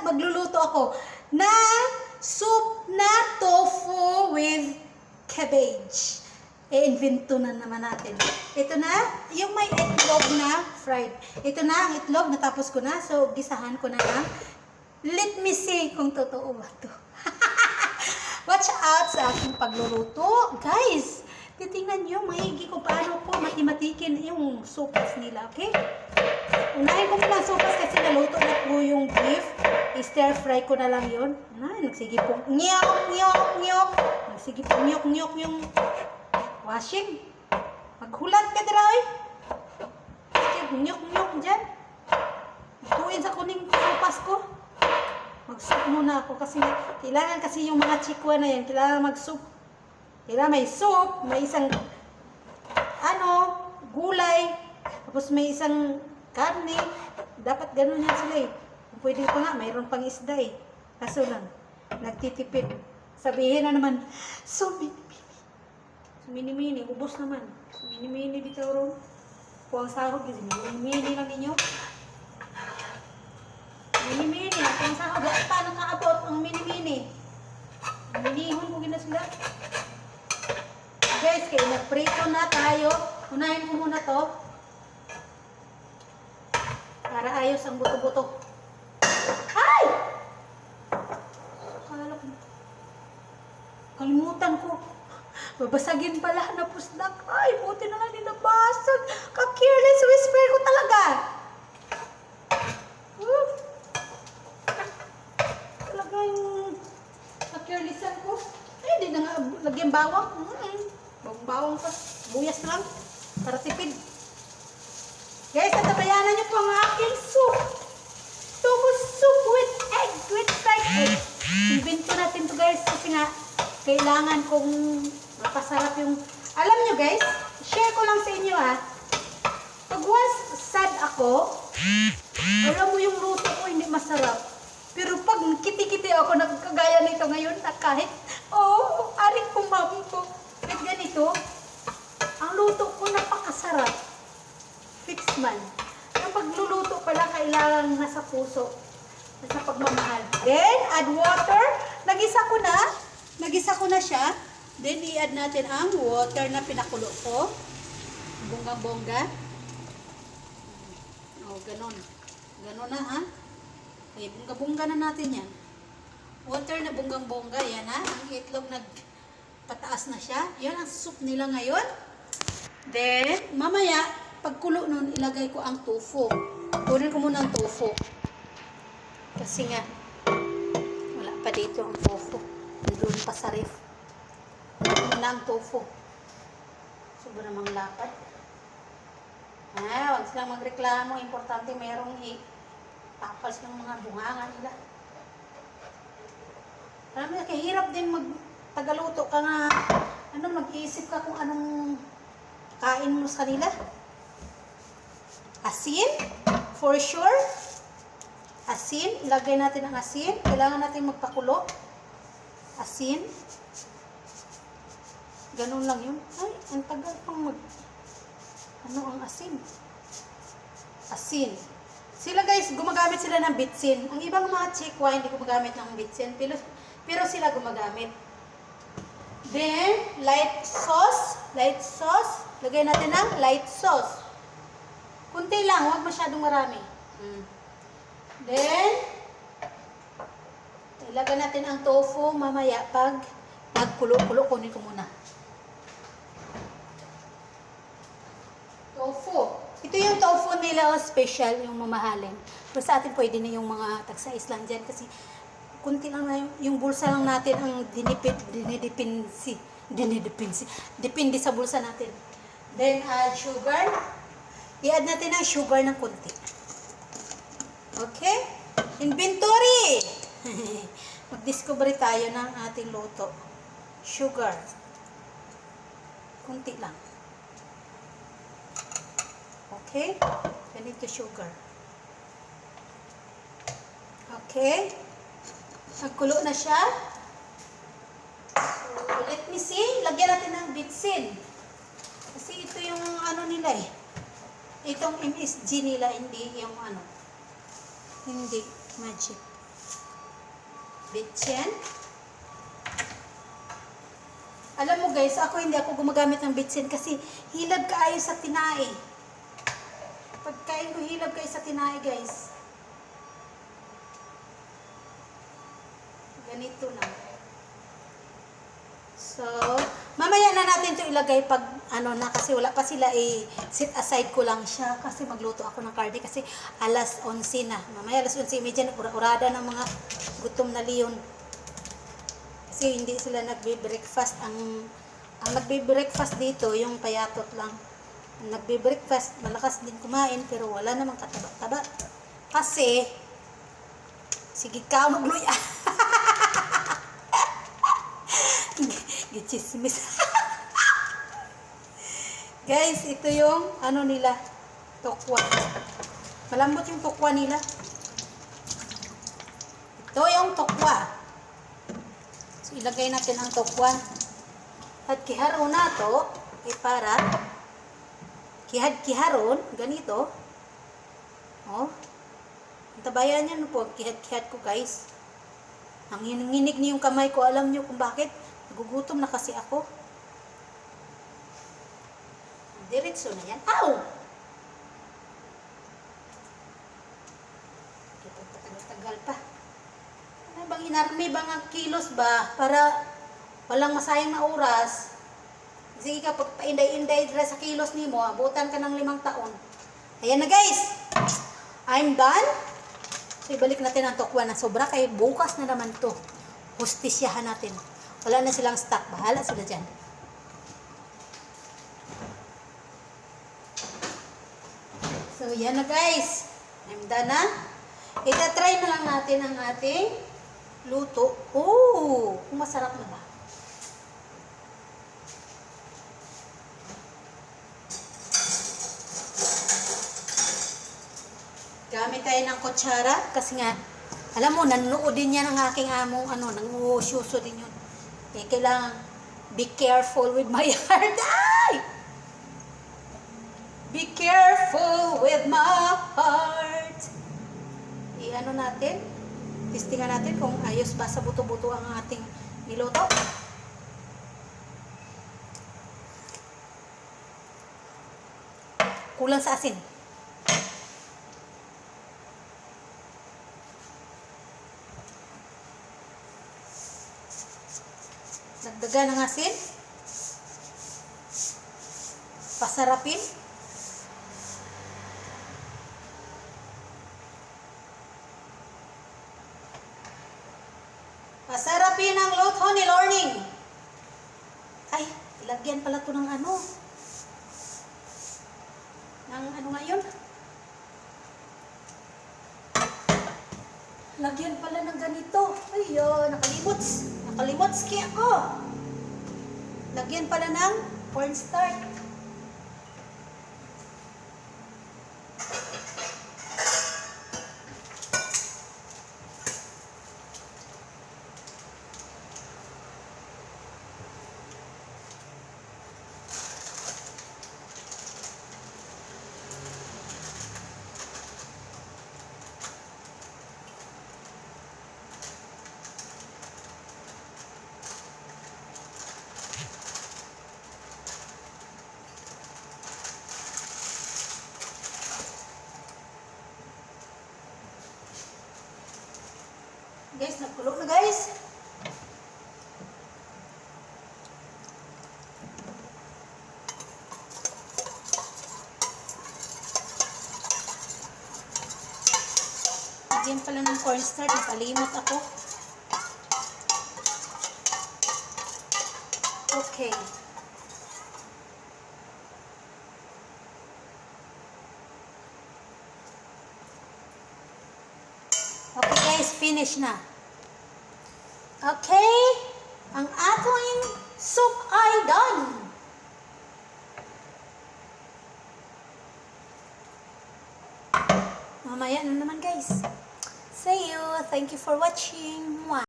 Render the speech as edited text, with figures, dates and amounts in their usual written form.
magluluto ako ng soup na tofu with cabbage. I-invento na naman natin. Ito na, yung may itlog na fried. Ito na ang itlog, natapos ko na. So, gisahan ko na lang. Let me see kung totoo ba ito. Watch out sa aking pagluluto. Guys, titingnan nyo, maigi ko paano ko matimatikin yung sopas nila, okay? Unahin ko muna ang sopas kasi naluto na po yung beef. I-stir fry ko na lang yun. Nagsige po, nyok. Nagsige po, nyok yung washing. Maghulat ka dira, oy. Nyok dyan. Ituin sa kuning sopas ko. Mag-soup muna ako kasi kailangan kasi yung mga chikwa na yan, kailangan mag-soup. Kailangan may soup, may isang gulay, tapos may isang karne. Dapat ganun yan sila eh. Pwede pa nga, mayroon pang isda eh. Kaso lang, nagtitipid. Sabihin na naman, so mini-mini, ubos naman. So mini-mini dito ro. Kung ang sahod kasi, mini-mini lang ninyo. Mini-mini, kung ang sahod, paano kaabot ang mini-mini? Minihon ko gina sila. Guys, kaya nag-prito na tayo. Unahin ko muna to. Para ayos ang buto-buto. Ay! Kalimutan ko. Babasagin pala na pusdak. Ay, buti na nga ninabasag. Ka-careless whisper ko talaga. Talaga yung ka-carelessan ko. Eh, di na nga lagyan bawang. Bawang pa. Buyas lang. Para tipid. Guys, natabayanan niyo po ang aking soup. Tofu soup with egg. With fried egg. Invento natin to guys. Kasi nga, kailangan kong mapasarap yung... Alam nyo guys, share ko lang sa inyo pag once sad ako, alam mo yung luto ko hindi masarap. Pero pag kiti-kiti ako nagkagaya nito ngayon na kahit, aring kumami ko. Kahit ganito, ang luto ko napakasarap. Fix man. Ang pagluluto pala kailangan nasa puso. Nasa pagmamahal. Then, add water. Nagisa ko na siya. Then, i-add natin ang water na pinakulo ko. Bonggang-bongga. Ganon. Ganon na, ha? Okay, bongga-bongga na natin yan. Water na bonggang-bongga. Yan, ha? Ang itlog nagpataas na siya. Yan ang soup nila ngayon. Then, mamaya, pagkulo nun, ilagay ko ang tofu. Kunin ko muna ang tofu. Kasi nga, wala pa dito ang tofu. Doon pa sa ref. Muna ang tofu. Sobrang namang lapad. Huwag silang magreklamo. Importante mayroong tapals ng mga bungangan nila. Alam mo, kahirap din magtagaluto ka nga. Mag-iisip ka kung anong kain mo sa kanila. Asin, for sure. Asin, ilagay natin ang asin. Kailangan natin magpakulo. Asin. Ganun lang yun. Ay, ang tagal pang ang asin? Asin. Sila guys, gumagamit sila ng bitsin. Ang ibang mga chikwa, hindi gumagamit ng bitsin. Pero sila gumagamit. Then, light sauce. Light sauce. Lagay natin ng light sauce. Kunti lang, huwag masyadong marami. Then, ilagay natin ang tofu mamaya pag nagkulo-kulo. Kunin ko muna. Tofu. Ito yung tofu nila special, yung mamahalin. Pero sa atin pwede na yung mga tagsais lang dyan kasi kunti lang na yung bulsa lang natin ang depende sa bulsa natin. Then, add sugar. I-add natin ang sugar ng kunti. Okay? Inventory! Mag-discovery tayo ng ating luto. Sugar. Kunti lang. Okay? Ganito sugar. Okay? Nagkulo na siya. So, let me see. Lagyan natin ng bitsin. Kasi ito yung nila eh. Itong MSG nila, hindi yung hindi magic. Bitchin. Alam mo guys, hindi ako gumagamit ng bitchin kasi hilab kaayo sa tinae. Pagkain ko hilab kayo sa tinae guys. Ganito na. So, mamaya na natin ito ilagay pag na kasi wala pa sila sit aside ko lang siya kasi magluto ako ng carne kasi alas 11 na. Mamaya alas 11:30 na urada ng mga gutom na leon. Kasi hindi sila nagbe-breakfast. Ang nagbe-breakfast dito yung payatot lang. Ang nagbe-breakfast malakas din kumain pero wala namang kataba-taba. Kasi sige ka magluya. Gichismis. Guys, ito yung nila, tokwa. Malambot yung tokwa nila. Ito yung tokwa. So, ilagay natin ang tokwa. At kiharon na to, para kihad-kiharon, ganito. Oh. Ang tabayan yan po, kihad-kihad ko guys. Ang hininginig niyo yung kamay ko, alam niyo kung bakit? Nagugutom na kasi ako. Diretso na yan. Ow! Tagal pa. Ano bang inarmi bang ang kilos ba? Para walang masayang na oras. Sige ka, pag painday-inday sa kilos ni mo, abutan ka ng 5 taon. Ayan na guys. I'm done. So, ibalik natin ang tokwa na sobra kay bukas na naman to. Hustisyahan natin. Wala na silang stock. Bahala sila dyan. So, yan na guys. I'm done na. Ita-try na lang natin ang ating luto. Oh! Kung masarap na ba? Gamit tayo ng kutsara kasi nga, alam mo, nanonood din yan ang aking amo, nanguusyuso din yun. Kailangan, be careful with my heart. Ay! Be careful with my heart. Natin, testingan natin kung ayos ba sa buto-buto ang ating niluto. Kulang sa asin. Dagdagan ng asin. Pasarapin. Pasarapin ang luto ni Lorning. Ay, ilagyan pala ito ng nga yun? Lagyan pala ng ganito. Ayun, Nakalimuts kaya ako. Lagyan pala ng cornstarch. Guys, nagkulo na guys. Lagyan pala ng cornstarch, nakalimot ako. Okay. Okay guys, finish na. Okay, ang ating soup ay done. Mamaya na naman guys. See you. Thank you for watching. Mwah.